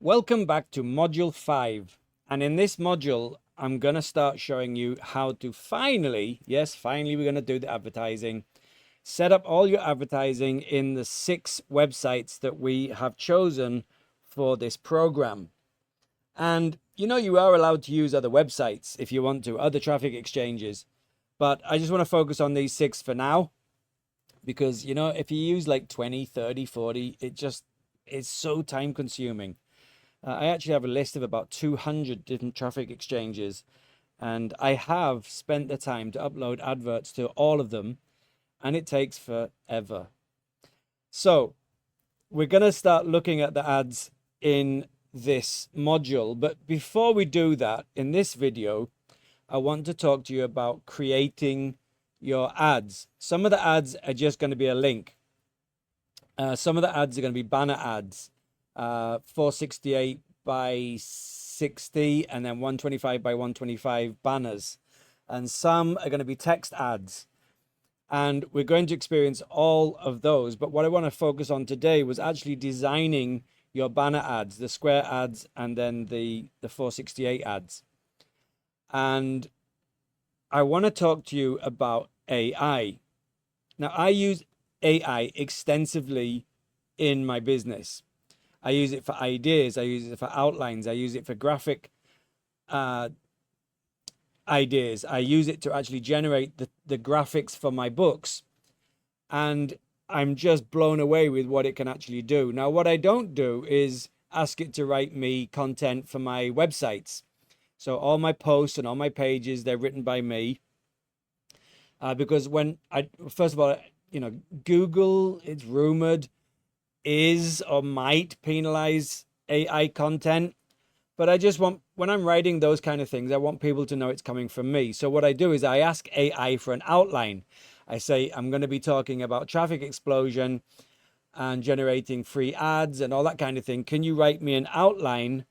Welcome back to Module 5. And in this module, I'm going to start showing you how to finally, yes, finally, we're going to do the advertising. Set up all your advertising in the 6 websites that we have chosen for this program. And you are allowed to use other websites if you want to, other traffic exchanges. But I just want to focus on these 6 for now because, if you use like 20, 30, 40, it's so time consuming. I actually have a list of about 200 different traffic exchanges, and I have spent the time to upload adverts to all of them, and it takes forever. So we're going to start looking at the ads in this module. But before we do that, in this video, I want to talk to you about creating your ads. Some of the ads are just going to be a link. Some of the ads are going to be banner ads, 468 by 60 and then 125 by 125 banners. And some are going to be text ads. And we're going to experience all of those. But what I want to focus on today was actually designing your banner ads, the square ads, and then the 468 ads. And I want to talk to you about AI. Now, I use AI extensively in my business. I use it for ideas. I use it for outlines. I use it for graphic ideas. I use it to actually generate the graphics for my books. And I'm just blown away with what it can actually do. Now, what I don't do is ask it to write me content for my websites. So all my posts and all my pages, they're written by me. Because first of all, Google, it's rumored, is or might penalize AI content. But I just want, when I'm writing those kind of things, I want people to know it's coming from me. So what I do is I ask AI for an outline. I say, I'm going to be talking about traffic explosion and generating free ads and all that kind of thing. Can you write me an outline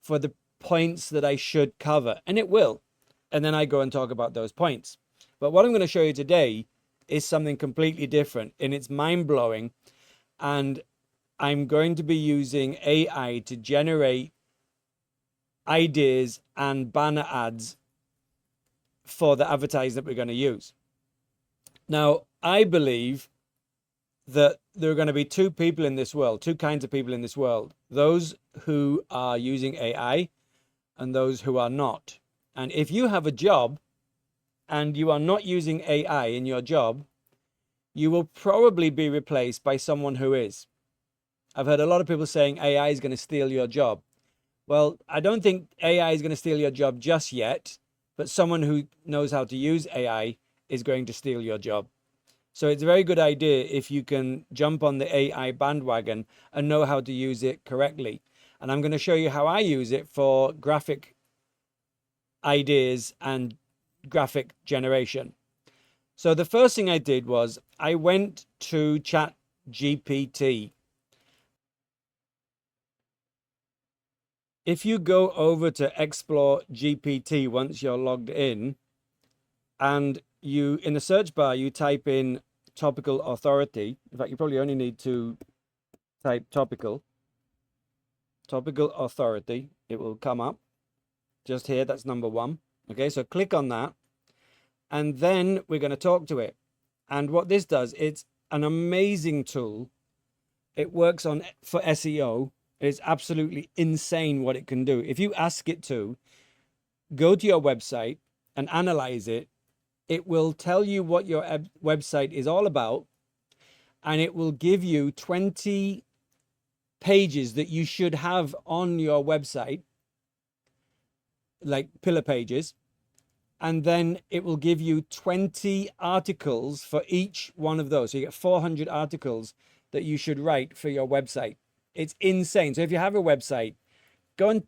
for the points that I should cover? And it will. And then I go and talk about those points. But what I'm going to show you today is something completely different, and it's mind-blowing. And I'm going to be using AI to generate ideas and banner ads for the advertising that we're going to use. Now, I believe that there are going to be two people in this world, two kinds of people in this world: those who are using AI and those who are not. And if you have a job and you are not using AI in your job, you will probably be replaced by someone who is. I've heard a lot of people saying AI is going to steal your job. Well, I don't think AI is going to steal your job just yet, but someone who knows how to use AI is going to steal your job. So it's a very good idea if you can jump on the AI bandwagon and know how to use it correctly. And I'm going to show you how I use it for graphic ideas and graphic generation. So the first thing I did was I went to ChatGPT. If you go over to Explore GPT once you're logged in, and you, in the search bar, you type in topical authority. In fact, you probably only need to type topical authority. It will come up just here. That's number 1. Okay, so click on that, and then we're going to talk to it. And what this does, it's an amazing tool. It works for SEO. It's absolutely insane what it can do. If you ask it to go to your website and analyze it, it will tell you what your website is all about, and it will give you 20 pages that you should have on your website, like pillar pages. And then it will give you 20 articles for each one of those. So you get 400 articles that you should write for your website. It's insane. So if you have a website, go and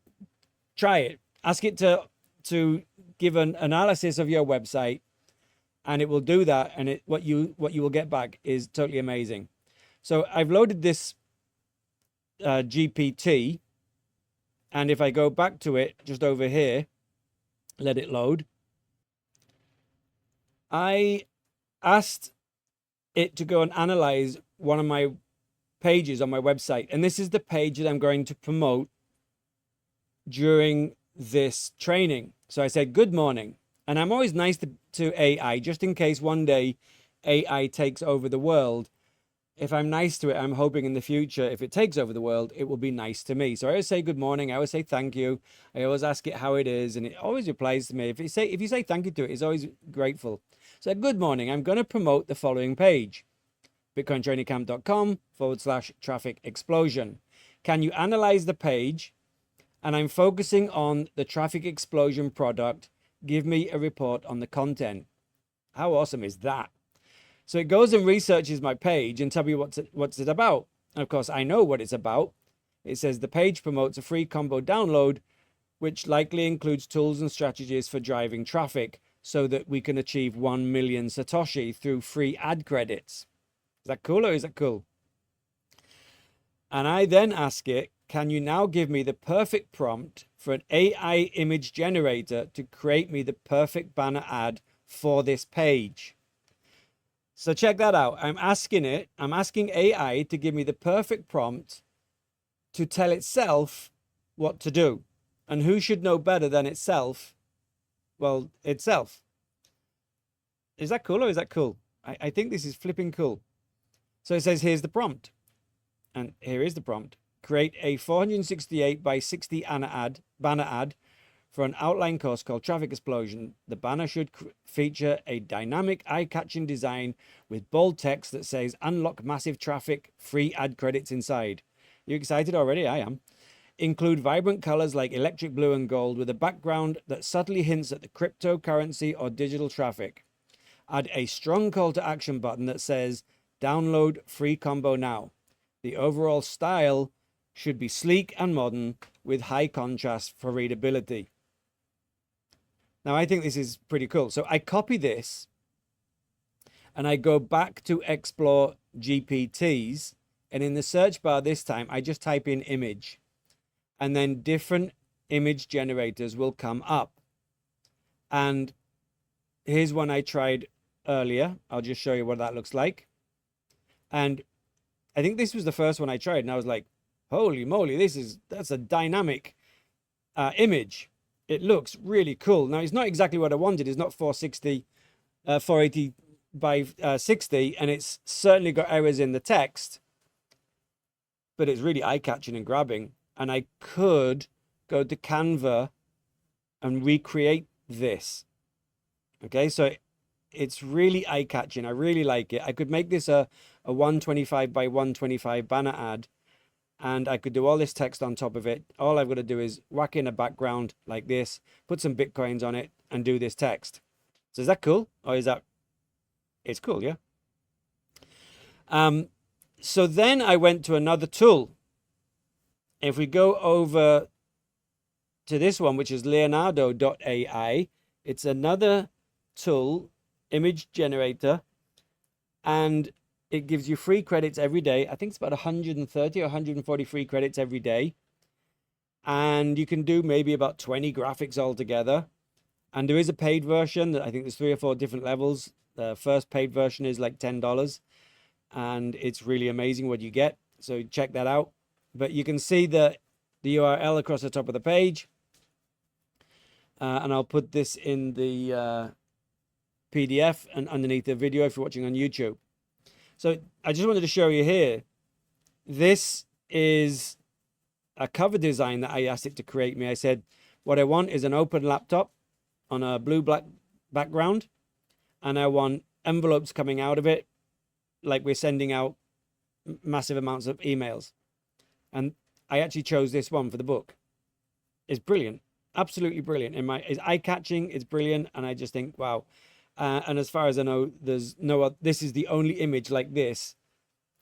try it. Ask it to give an analysis of your website, and it will do that. And what you will get back is totally amazing. So I've loaded this GPT, and if I go back to it just over here, let it load. I asked it to go and analyze one of my pages on my website, and this is the page that I'm going to promote during this training. So I said, good morning. And I'm always nice to AI, just in case one day AI takes over the world. If I'm nice to it, I'm hoping in the future, if it takes over the world, it will be nice to me. So I always say good morning. I always say thank you. I always ask it how it is, and it always replies to me. If you say thank you to it, it's always grateful. So good morning. I'm going to promote the following page: bitcointrainingcamp.com/traffic explosion. Can you analyze the page? And I'm focusing on the traffic explosion product. Give me a report on the content. How awesome is that? So it goes and researches my page and tells me what's it about. And of course, I know what it's about. It says the page promotes a free combo download, which likely includes tools and strategies for driving traffic so that we can achieve 1 million Satoshi through free ad credits. Is that cool or is that cool? And I then ask it, can you now give me the perfect prompt for an AI image generator to create me the perfect banner ad for this page? So check that out. I'm asking AI to give me the perfect prompt to tell itself what to do. And who should know better than itself? Well, itself. Is that cool or is that cool? I think this is flipping cool. So it says, here's the prompt. And here is the prompt. Create a 468 by 60 banner ad for an outline course called Traffic Explosion. The banner should feature a dynamic, eye-catching design with bold text that says unlock massive traffic, free ad credits inside. You excited already? I am. Include vibrant colors like electric blue and gold with a background that subtly hints at the cryptocurrency or digital traffic. Add a strong call to action button that says download free combo now. The overall style should be sleek and modern with high contrast for readability. Now, I think this is pretty cool. So I copy this and I go back to explore GPTs. And in the search bar this time, I just type in image. And then different image generators will come up. And here's one I tried earlier. I'll just show you what that looks like. And I think this was the first one I tried. And I was like, holy moly, that's a dynamic image. It looks really cool. Now, it's not exactly what I wanted. It's not 480 by 60, and it's certainly got errors in the text, but it's really eye-catching and grabbing. And I could go to Canva and recreate this. Okay, so it's really eye-catching. I really like it. I could make this a 125 by 125 banner ad, and I could do all this text on top of it. All I've got to do is whack in a background like this, put some Bitcoins on it, and do this text. So is that cool? Or is that... It's cool, yeah? So then I went to another tool. If we go over to this one, which is Leonardo AI, it's another tool, image generator, and it gives you free credits every day. I think it's about 130 or 140 free credits every day. And you can do maybe about 20 graphics altogether. And there is a paid version that I think there's 3 or 4 different levels. The first paid version is like $10. And it's really amazing what you get. So check that out. But you can see the URL across the top of the page. And I'll put this in the PDF and underneath the video if you're watching on YouTube. So I just wanted to show you here. This is a cover design that I asked it to create me. I said, what I want is an open laptop on a blue-black background. And I want envelopes coming out of it like we're sending out massive amounts of emails. And I actually chose this one for the book. It's brilliant. Absolutely brilliant. It's eye-catching. It's brilliant. And I just think, wow. And as far as I know, there's no other, this is the only image like this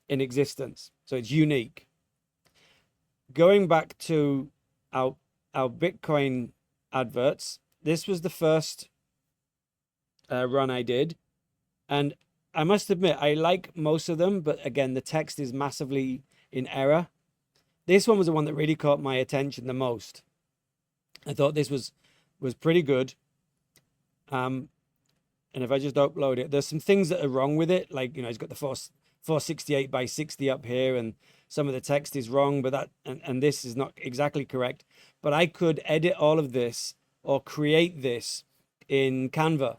in existence. So it's unique. Going back to our Bitcoin adverts, this was the first run I did. And I must admit, I like most of them, but again, the text is massively in error. This one was the one that really caught my attention the most. I thought this was pretty good. And if I just upload it, there's some things that are wrong with it. Like, it's got the 468 by 60 up here, and some of the text is wrong, but and this is not exactly correct. But I could edit all of this or create this in Canva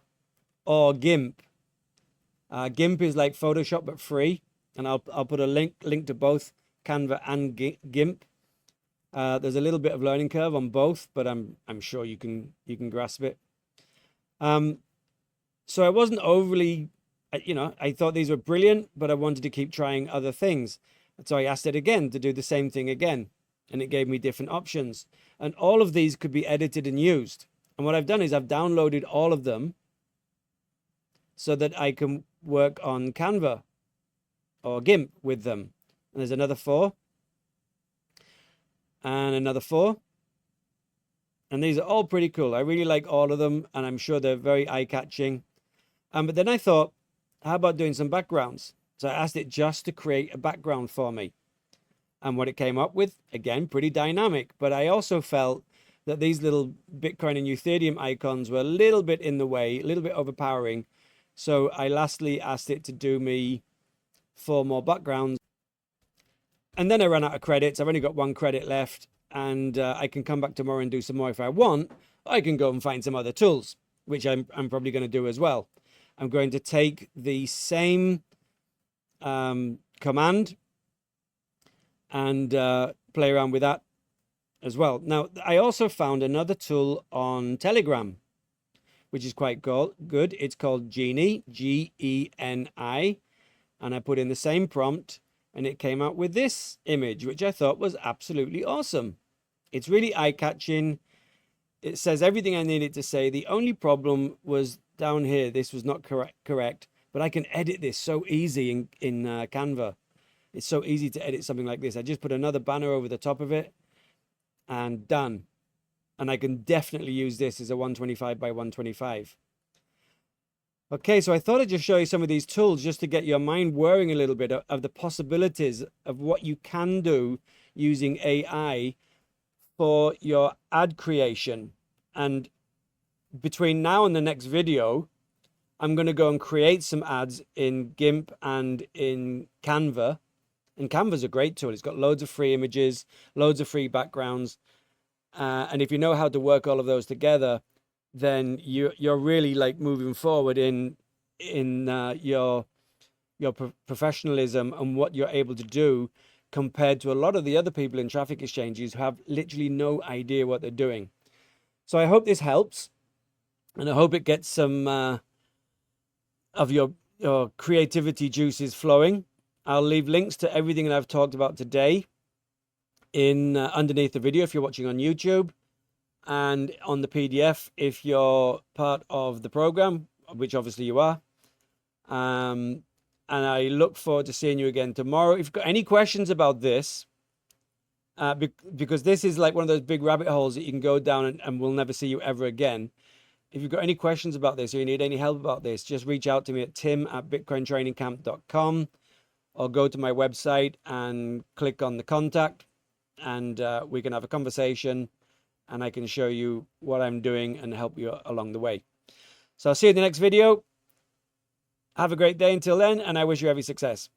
or GIMP. GIMP is like Photoshop but free, and I'll put a link to both Canva and GIMP. There's a little bit of learning curve on both, but I'm sure you can grasp it. So I wasn't overly, I thought these were brilliant, but I wanted to keep trying other things. And so I asked it again to do the same thing again, and it gave me different options. And all of these could be edited and used. And what I've done is I've downloaded all of them so that I can work on Canva or GIMP with them. And there's another 4 and another 4. And these are all pretty cool. I really like all of them, and I'm sure they're very eye-catching. But then I thought, how about doing some backgrounds? So I asked it just to create a background for me. And what it came up with, again, pretty dynamic. But I also felt that these little Bitcoin and Ethereum icons were a little bit in the way, a little bit overpowering. So I lastly asked it to do me 4 more backgrounds. And then I ran out of credits. I've only got 1 credit left, and I can come back tomorrow and do some more if I want. I can go and find some other tools, which I'm probably going to do as well. I'm going to take the same command and play around with that as well. Now, I also found another tool on Telegram, which is quite good. It's called Geni, Geni, and I put in the same prompt, and it came out with this image, which I thought was absolutely awesome. It's really eye-catching. It says everything I needed to say. The only problem was down here. This was not correct, but I can edit this so easy in Canva. It's so easy to edit something like this. I just put another banner over the top of it and done. And I can definitely use this as a 125 by 125. Okay, so I thought I'd just show you some of these tools just to get your mind whirring a little bit of the possibilities of what you can do using AI for your ad creation. And between now and the next video, I'm going to go and create some ads in GIMP and in Canva. And Canva's a great tool. It's got loads of free images, loads of free backgrounds. And if you know how to work all of those together, then you're really like moving forward in your professionalism and what you're able to do compared to a lot of the other people in traffic exchanges who have literally no idea what they're doing. So I hope this helps, and I hope it gets some of your creativity juices flowing. I'll leave links to everything that I've talked about today in underneath the video if you're watching on YouTube, and on the PDF if you're part of the program, which obviously you are. And I look forward to seeing you again tomorrow. If you've got any questions about this, because this is like one of those big rabbit holes that you can go down and we'll never see you ever again. If you've got any questions about this or you need any help about this, just reach out to me at tim@bitcointrainingcamp.com, or go to my website and click on the contact, and we can have a conversation, and I can show you what I'm doing and help you along the way. So I'll see you in the next video. Have a great day until then, and I wish you every success.